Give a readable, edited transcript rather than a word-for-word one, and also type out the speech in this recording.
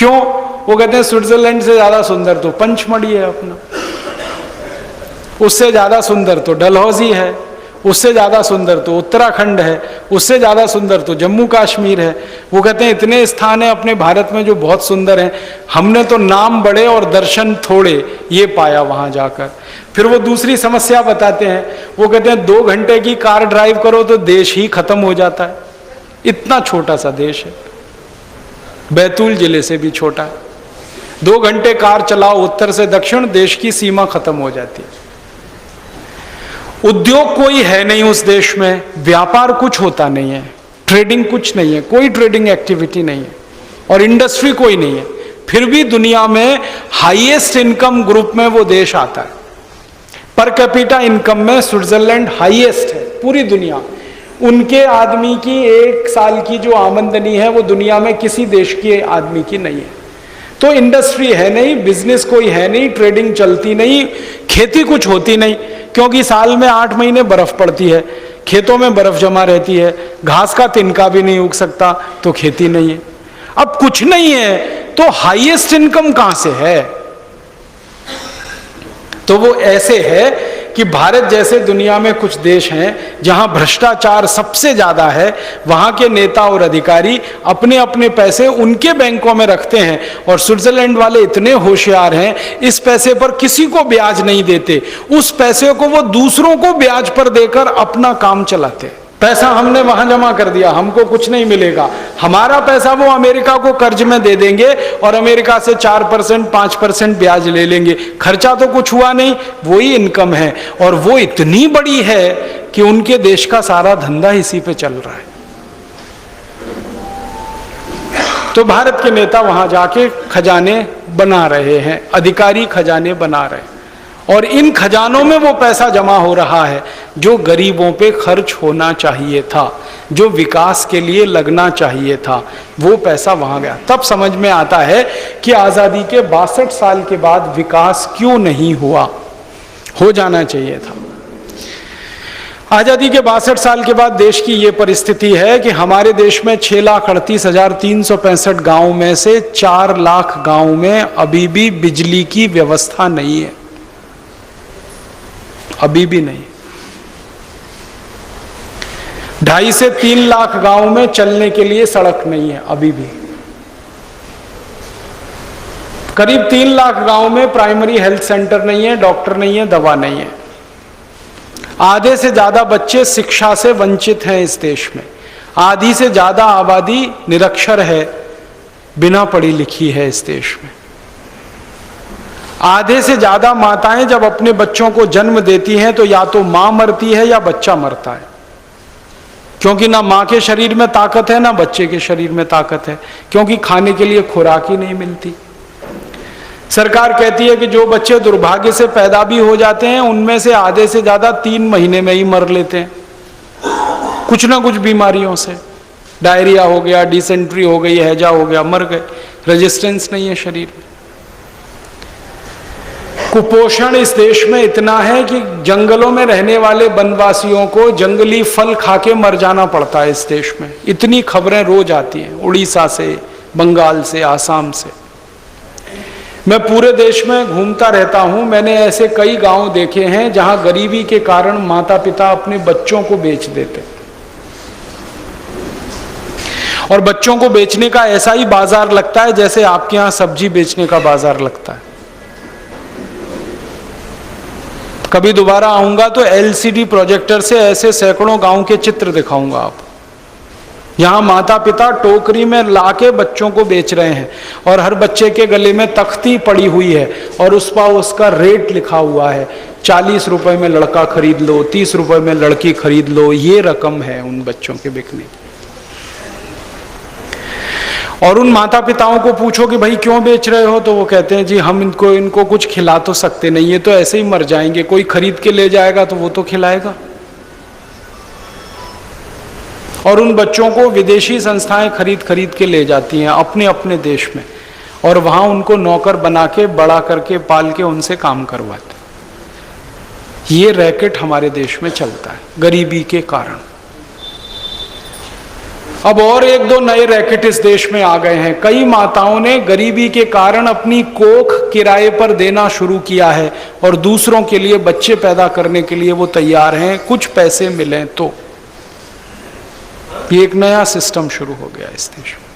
क्यों? वो कहते हैं स्विट्जरलैंड से ज्यादा सुंदर तो पंचमढ़ी है अपना, उससे ज्यादा सुंदर तो डलहौजी है, उससे ज्यादा सुंदर तो उत्तराखंड है, उससे ज्यादा सुंदर तो जम्मू कश्मीर है। वो कहते हैं इतने स्थान हैं अपने भारत में जो बहुत सुंदर हैं, हमने तो नाम बड़े और दर्शन थोड़े, ये पाया वहां जाकर। फिर वो दूसरी समस्या बताते हैं, वो कहते हैं 2 घंटे की कार ड्राइव करो तो देश ही खत्म हो जाता है, इतना छोटा सा देश है, बैतूल जिले से भी छोटा है। 2 घंटे कार चलाओ उत्तर से दक्षिण, देश की सीमा खत्म हो जाती है। उद्योग कोई है नहीं उस देश में, व्यापार कुछ होता नहीं है, ट्रेडिंग कुछ नहीं है, कोई ट्रेडिंग एक्टिविटी नहीं है, और इंडस्ट्री कोई नहीं है। फिर भी दुनिया में हाईएस्ट इनकम ग्रुप में वो देश आता है। पर कैपिटा इनकम में स्विट्जरलैंड हाईएस्ट है पूरी दुनिया। उनके आदमी की 1 साल की जो आमदनी है वो दुनिया में किसी देश के आदमी की नहीं है। तो इंडस्ट्री है नहीं, बिजनेस कोई है नहीं, ट्रेडिंग चलती नहीं, खेती कुछ होती नहीं, क्योंकि साल में 8 महीने बर्फ पड़ती है, खेतों में बर्फ जमा रहती है, घास का तिनका भी नहीं उग सकता, तो खेती नहीं है। अब कुछ नहीं है तो हाईएस्ट इनकम कहां से है? तो वो ऐसे है कि भारत जैसे दुनिया में कुछ देश हैं जहां भ्रष्टाचार सबसे ज्यादा है, वहां के नेता और अधिकारी अपने अपने पैसे उनके बैंकों में रखते हैं, और स्विट्जरलैंड वाले इतने होशियार हैं, इस पैसे पर किसी को ब्याज नहीं देते, उस पैसे को वो दूसरों को ब्याज पर देकर अपना काम चलाते हैं। पैसा हमने वहां जमा कर दिया, हमको कुछ नहीं मिलेगा, हमारा पैसा वो अमेरिका को कर्ज में दे देंगे और अमेरिका से 4% 5% ब्याज ले लेंगे, खर्चा तो कुछ हुआ नहीं, वही इनकम है, और वो इतनी बड़ी है कि उनके देश का सारा धंधा इसी पे चल रहा है। तो भारत के नेता वहां जाके खजाने बना रहे हैं, अधिकारी खजाने बना रहे हैं, और इन खजानों में वो पैसा जमा हो रहा है जो गरीबों पे खर्च होना चाहिए था, जो विकास के लिए लगना चाहिए था, वो पैसा वहां गया। तब समझ में आता है कि आजादी के 62 साल के बाद विकास क्यों नहीं हुआ, हो जाना चाहिए था। आजादी के 62 साल के बाद देश की ये परिस्थिति है कि हमारे देश में 6,38,365 गांव में से 4 लाख गांव में अभी भी बिजली की व्यवस्था नहीं है, अभी भी नहीं। 2.5 से 3 लाख गांव में चलने के लिए सड़क नहीं है, अभी भी। करीब 3 लाख गांव में प्राइमरी हेल्थ सेंटर नहीं है, डॉक्टर नहीं है, दवा नहीं है। आधे से ज्यादा बच्चे शिक्षा से वंचित हैं इस देश में, आधी से ज्यादा आबादी निरक्षर है, बिना पढ़ी लिखी है इस देश में। आधे से ज्यादा माताएं जब अपने बच्चों को जन्म देती हैं तो या तो मां मरती है या बच्चा मरता है, क्योंकि ना मां के शरीर में ताकत है ना बच्चे के शरीर में ताकत है, क्योंकि खाने के लिए खुराक ही नहीं मिलती। सरकार कहती है कि जो बच्चे दुर्भाग्य से पैदा भी हो जाते हैं उनमें से आधे से ज्यादा 3 महीने में ही मर लेते हैं, कुछ ना कुछ बीमारियों से, डायरिया हो गया, डिसेंट्री हो गई, हैजा हो गया, मर गए, रेजिस्टेंस नहीं है शरीर में। कुपोषण इस देश में इतना है कि जंगलों में रहने वाले वनवासियों को जंगली फल खा के मर जाना पड़ता है इस देश में। इतनी खबरें रोज आती हैं, उड़ीसा से, बंगाल से, आसाम से। मैं पूरे देश में घूमता रहता हूं, मैंने ऐसे कई गांव देखे हैं जहां गरीबी के कारण माता पिता अपने बच्चों को बेच देते, और बच्चों को बेचने का ऐसा ही बाजार लगता है जैसे आपके यहां सब्जी बेचने का बाजार लगता है। कभी दोबारा आऊंगा तो एलसीडी प्रोजेक्टर से ऐसे सैकड़ों गांव के चित्र दिखाऊंगा आपको। यहां माता पिता टोकरी में लाके बच्चों को बेच रहे हैं, और हर बच्चे के गले में तख्ती पड़ी हुई है और उस पर उसका रेट लिखा हुआ है, 40 रुपए में लड़का खरीद लो, 30 रुपए में लड़की खरीद लो, ये रकम है उन बच्चों के बिकने की। और उन माता पिताओं को पूछो कि भाई क्यों बेच रहे हो, तो वो कहते हैं जी हम इनको कुछ खिला तो सकते नहीं, ये तो ऐसे ही मर जाएंगे, कोई खरीद के ले जाएगा तो वो तो खिलाएगा। और उन बच्चों को विदेशी संस्थाएं खरीद के ले जाती हैं अपने अपने देश में, और वहां उनको नौकर बना के, बड़ा करके, पाल के उनसे काम करवाते। ये रैकेट हमारे देश में चलता है गरीबी के कारण। अब और एक दो नए रैकेट इस देश में आ गए हैं। कई माताओं ने गरीबी के कारण अपनी कोख किराए पर देना शुरू किया है और दूसरों के लिए बच्चे पैदा करने के लिए वो तैयार हैं, कुछ पैसे मिलें तो। ये एक नया सिस्टम शुरू हो गया इस देश में।